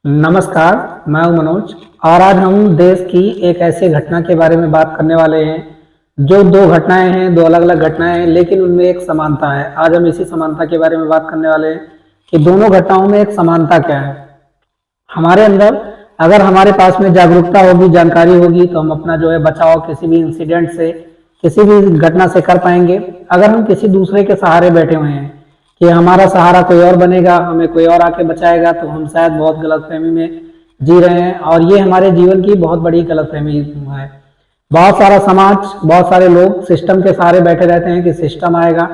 नमस्कार, मैं हूं मनोज और आज हम देश की एक ऐसे घटना के बारे में बात करने वाले हैं जो दो घटनाएं हैं, दो अलग-अलग घटनाएं हैं, लेकिन उनमें एक समानता है। आज हम इसी समानता के बारे में बात करने वाले हैं कि दोनों घटनाओं में एक समानता क्या है। हमारे अंदर अगर हमारे पास में जागरूकता होगी, जानकारी होगी तो हम अपना जो है बचाव किसी भी इंसिडेंट से, किसी भी घटना से कर पाएंगे। अगर हम किसी दूसरे के सहारे बैठे हुए हैं कि हमारा सहारा कोई और बनेगा, हमें कोई और आके बचाएगा, तो हम शायद बहुत गलतफहमी में जी रहे हैं और ये हमारे जीवन की बहुत बड़ी गलतफहमी है। बहुत सारा समाज, बहुत सारे लोग सिस्टम के सहारे बैठे रहते हैं कि सिस्टम आएगा,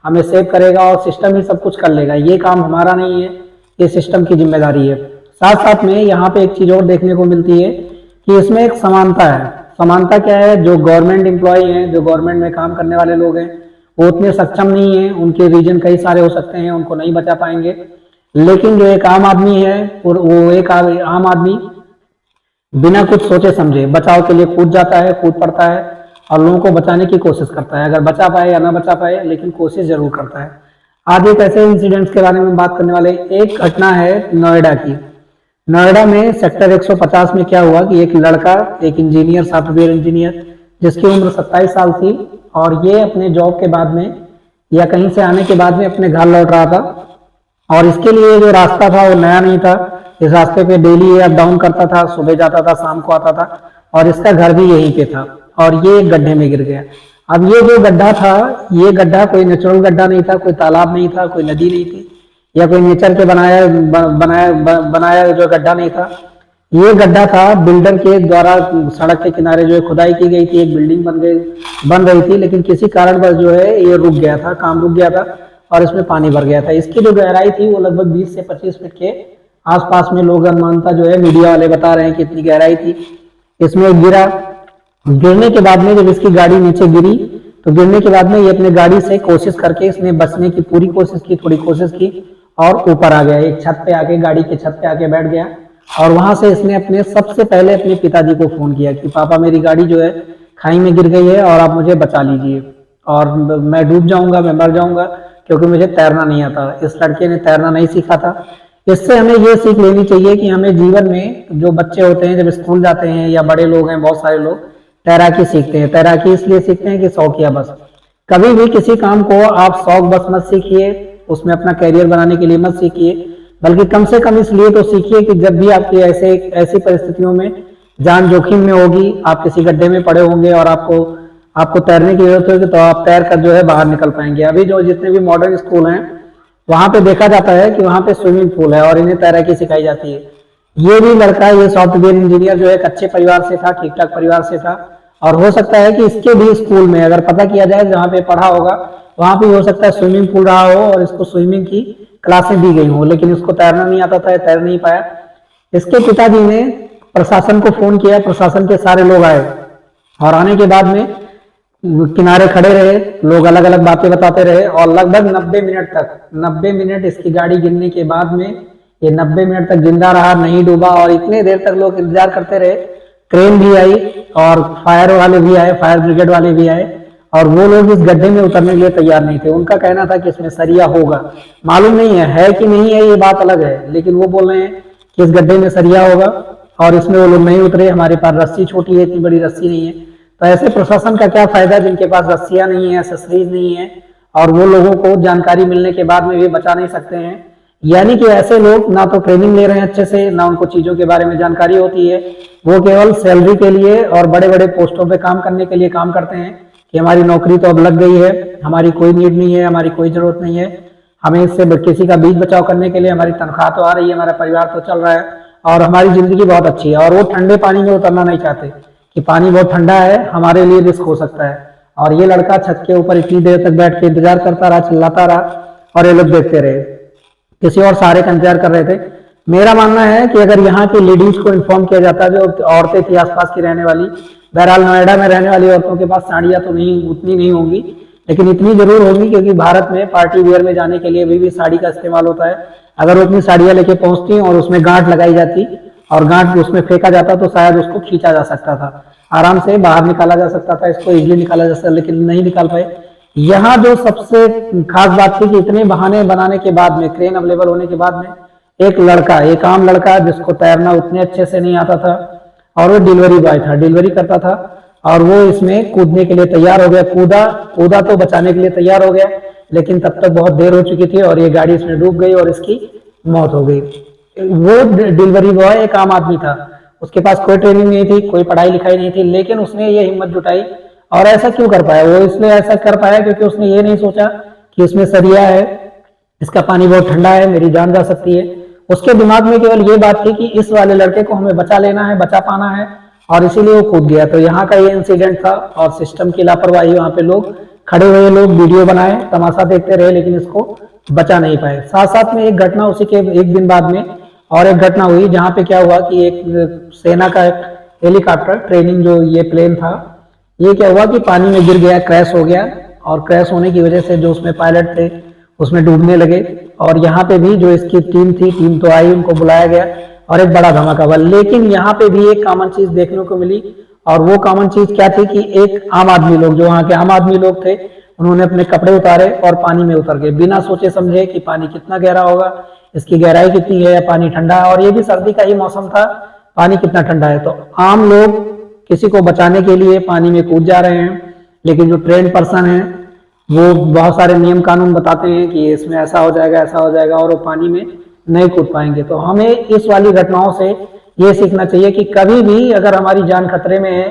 हमें सेव करेगा और सिस्टम ही सब कुछ कर लेगा। ये काम हमारा नहीं है, ये सिस्टम की जिम्मेदारी है। साथ साथ में यहाँ पे एक चीज और देखने को मिलती है कि इसमें एक समानता है। समानता क्या है? जो गवर्नमेंट एम्प्लॉय हैं, जो गवर्नमेंट में काम करने वाले लोग हैं, वो उतने सक्षम नहीं है, उनके रीजन कई सारे हो सकते हैं, उनको नहीं बचा पाएंगे। लेकिन जो एक आम आदमी है, वो एक आम आदमी बिना कुछ सोचे समझे बचाव के लिए कूद जाता है, कूद पड़ता है और लोगों को बचाने की कोशिश करता है। अगर बचा पाए या ना बचा पाए, लेकिन कोशिश जरूर करता है। आज एक ऐसे इंसिडेंट्स के बारे में बात करने वाले। एक घटना है नोएडा की। नोएडा में सेक्टर 150 में क्या हुआ कि एक लड़का, एक इंजीनियर, सॉफ्टवेयर इंजीनियर, जिसकी उम्र 27 साल थी और ये अपने जॉब के बाद में या कहीं से आने के बाद में अपने घर लौट रहा था और इसके लिए जो रास्ता था वो नया नहीं था। इस रास्ते पे डेली ये अप डाउन करता था, सुबह जाता था, शाम को आता था और इसका घर भी यहीं पे था और ये एक गड्ढे में गिर गया। अब ये जो गड्ढा था, ये गड्ढा कोई नेचुरल गड्ढा नहीं था, कोई तालाब नहीं था, कोई नदी नहीं थी या कोई नेचर के बनाया जो गड्ढा नहीं था। ये गड्ढा था बिल्डर के द्वारा सड़क के किनारे जो है खुदाई की गई थी, एक बिल्डिंग बन रही थी, लेकिन किसी कारणवश जो है ये रुक गया था, काम रुक गया था और इसमें पानी भर गया था। इसकी जो गहराई थी वो लगभग 20 से 25 फीट के आसपास में लोग अनुमानता जो है मीडिया वाले बता रहे हैं कि इतनी गहराई थी। इसमें गिरा, गिरने के बाद में जब इसकी गाड़ी नीचे गिरी तो गिरने के बाद में ये अपने गाड़ी से कोशिश करके इसने बचने की पूरी कोशिश की, थोड़ी कोशिश की और ऊपर आ गया। एक छत पे आके, गाड़ी के छत पे आके बैठ गया और वहां से इसने अपने सबसे पहले अपने पिताजी को फोन किया कि पापा मेरी गाड़ी जो है खाई में गिर गई है और आप मुझे बचा लीजिए और मैं डूब जाऊंगा, मैं मर जाऊंगा क्योंकि मुझे तैरना नहीं आता। इस लड़के ने तैरना नहीं सीखा था। इससे हमें ये सीख लेनी चाहिए कि हमें जीवन में जो बच्चे होते हैं, जब स्कूल जाते हैं या बड़े लोग हैं, बहुत सारे लोग तैराकी सीखते हैं। तैराकी इसलिए सीखते हैं कि शौकिया बस। कभी भी किसी काम को आप शौक बस मत सीखिए, उसमें अपना कैरियर बनाने के लिए मत सीखिए, बल्कि कम से कम इसलिए तो सीखिए कि जब भी आपकी ऐसी परिस्थितियों में जान जोखिम में होगी, आप किसी गड्ढे में पड़े होंगे और आपको तैरने की जरूरत होगी, तो आप तैर कर जो है बाहर निकल पाएंगे। अभी जो जितने भी मॉडर्न स्कूल हैं वहां पे देखा जाता है कि वहां पे स्विमिंग पूल है और इन्हें तैराकी सिखाई जाती है। ये भी लड़का, ये सॉफ्टवेयर इंजीनियर जो है एक अच्छे परिवार से था, ठीक ठाक परिवार से था और हो सकता है कि इसके भी स्कूल में अगर पता किया जाए जहाँ पे पढ़ा होगा वहां पे हो सकता है स्विमिंग पूल रहा हो और इसको स्विमिंग की क्लासें दी गई हो, लेकिन इसको तैरना नहीं आता था, तैर नहीं पाया। इसके पिताजी ने प्रशासन को फोन किया, प्रशासन के सारे लोग आए और आने के बाद में किनारे खड़े रहे, लोग अलग अलग बातें बताते रहे और लगभग 90 मिनट इसकी गाड़ी गिरने के बाद में ये 90 मिनट तक जिंदा रहा, नहीं डूबा और इतने देर तक लोग इंतजार करते रहे। क्रेन भी आई और फायर वाले भी आए, फायर ब्रिगेड वाले भी आए और वो लोग इस गड्ढे में उतरने के लिए तैयार नहीं थे। उनका कहना था कि इसमें सरिया होगा, मालूम नहीं है कि नहीं है, ये बात अलग है, लेकिन वो बोल रहे हैं कि इस गड्ढे में सरिया होगा और इसमें वो लोग नहीं उतरे। हमारे पास रस्सी छोटी है, इतनी बड़ी रस्सी नहीं है। तो ऐसे प्रशासन का क्या फायदा जिनके पास रस्सियां नहीं है, एक्सेसरीज नहीं है और वो लोगों को जानकारी मिलने के बाद में भी बचा नहीं सकते हैं। यानी कि ऐसे लोग ना तो ट्रेनिंग ले रहे हैं अच्छे से, ना उनको चीजों के बारे में जानकारी होती है, वो केवल सैलरी के लिए और बड़े बड़े पोस्टों पे काम करने के लिए काम करते हैं कि हमारी नौकरी तो अब लग गई है, हमारी कोई नीड नहीं है, हमारी कोई जरूरत नहीं है, हमें इससे किसी का बीच बचाव करने के लिए हमारी तनख्वाह तो आ रही है, हमारा परिवार तो चल रहा है और हमारी जिंदगी बहुत अच्छी है। और वो ठंडे पानी में उतरना नहीं चाहते कि पानी बहुत ठंडा है, हमारे लिए रिस्क हो सकता है। और ये लड़का छत के ऊपर इतनी देर तक बैठ के इंतजार करता रहा, चिल्लाता रहा और ये लोग देखते रहे, किसी और सहारे का इंतजार कर रहे थे। मेरा मानना है कि अगर यहाँ की लेडीज को इन्फॉर्म किया जाता, जो औरतें थी आसपास की रहने वाली, बहरहाल नोएडा में रहने वाली औरतों के पास साड़ियाँ तो नहीं, उतनी नहीं होंगी, लेकिन इतनी जरूर होगी क्योंकि भारत में पार्टी वेयर में जाने के लिए भी साड़ी का इस्तेमाल होता है। अगर वो अपनी साड़ियाँ लेके पहुंचती और उसमें गांठ लगाई जाती और गांठ उसमें फेंका जाता तो शायद उसको खींचा जा सकता था, आराम से बाहर निकाला जा सकता था, इसको इजीली निकाला जा सकता, लेकिन नहीं निकाल पाए। यहाँ जो सबसे खास बात थी कि इतने बहाने बनाने के बाद में, क्रेन अवेलेबल होने के बाद में एक लड़का, एक आम लड़का जिसको तैरना उतने अच्छे से नहीं आता था, और वो डिलीवरी बॉय था, डिलीवरी करता था, और वो इसमें कूदने के लिए तैयार हो गया। कूदा कूदा तो बचाने के लिए तैयार हो गया, लेकिन तब तक बहुत देर हो चुकी थी और ये गाड़ी इसमें डूब गई और इसकी मौत हो गई। वो डिलीवरी बॉय एक आम आदमी था, उसके पास कोई ट्रेनिंग नहीं थी, कोई पढ़ाई लिखाई नहीं थी, लेकिन उसने ये हिम्मत जुटाई। और ऐसा क्यों कर पाया? वो इसलिए ऐसा कर पाया क्योंकि उसने ये नहीं सोचा कि इसमें सरिया है, इसका पानी बहुत ठंडा है, मेरी जान जा सकती है। उसके दिमाग में केवल ये बात थी कि इस वाले लड़के को हमें बचा लेना है, बचा पाना है, और इसीलिए वो कूद गया। तो यहाँ का ये इंसिडेंट था, और सिस्टम की लापरवाही, वहां पे लोग खड़े हुए लोग वीडियो बनाए, तमाशा देखते रहे, लेकिन इसको बचा नहीं पाए। साथ साथ में एक घटना उसी के एक दिन बाद में और एक घटना हुई, जहां पे क्या हुआ कि एक सेना का हेलीकॉप्टर ट्रेनिंग जो ये प्लेन था, ये क्या हुआ कि पानी में गिर गया, क्रैश हो गया, और क्रैश होने की वजह से जो उसमें पायलट थे उसमें डूबने लगे। और यहाँ पे भी जो इसकी टीम थी, टीम तो आई, उनको बुलाया गया और एक बड़ा धमाका हुआ। लेकिन यहाँ पे भी एक कॉमन चीज देखने को मिली, और वो कॉमन चीज क्या थी कि एक आम आदमी लोग, जो वहाँ के आम आदमी लोग थे, उन्होंने अपने कपड़े उतारे और पानी में उतर गए, बिना सोचे समझे कि पानी कितना गहरा होगा, इसकी गहराई कितनी है, या पानी ठंडा है, और ये भी सर्दी का ही मौसम था, पानी कितना ठंडा है। तो आम लोग किसी को बचाने के लिए पानी में कूद जा रहे हैं, लेकिन जो ट्रेन पर्सन है वो बहुत सारे नियम कानून बताते हैं कि इसमें ऐसा हो जाएगा, ऐसा हो जाएगा, और वो पानी में नहीं कूद पाएंगे। तो हमें इस वाली घटनाओं से ये सीखना चाहिए कि कभी भी अगर हमारी जान खतरे में है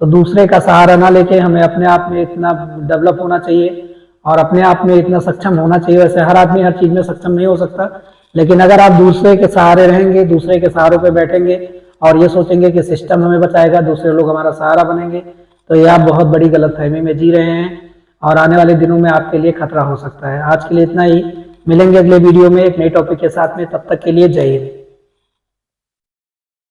तो दूसरे का सहारा ना लेके हमें अपने आप में इतना डेवलप होना चाहिए और अपने आप में इतना सक्षम होना चाहिए। वैसे हर आदमी हर चीज में सक्षम नहीं हो सकता, लेकिन अगर आप दूसरे के सहारे रहेंगे, दूसरे के सहारों पे बैठेंगे और ये सोचेंगे कि सिस्टम हमें बचाएगा, दूसरे लोग हमारा सहारा बनेंगे, तो ये आप बहुत बड़ी गलतफहमी में जी रहे हैं और आने वाले दिनों में आपके लिए खतरा हो सकता है। आज के लिए इतना ही, मिलेंगे अगले वीडियो में एक नए टॉपिक के साथ में, तब तक के लिए जय हिंद।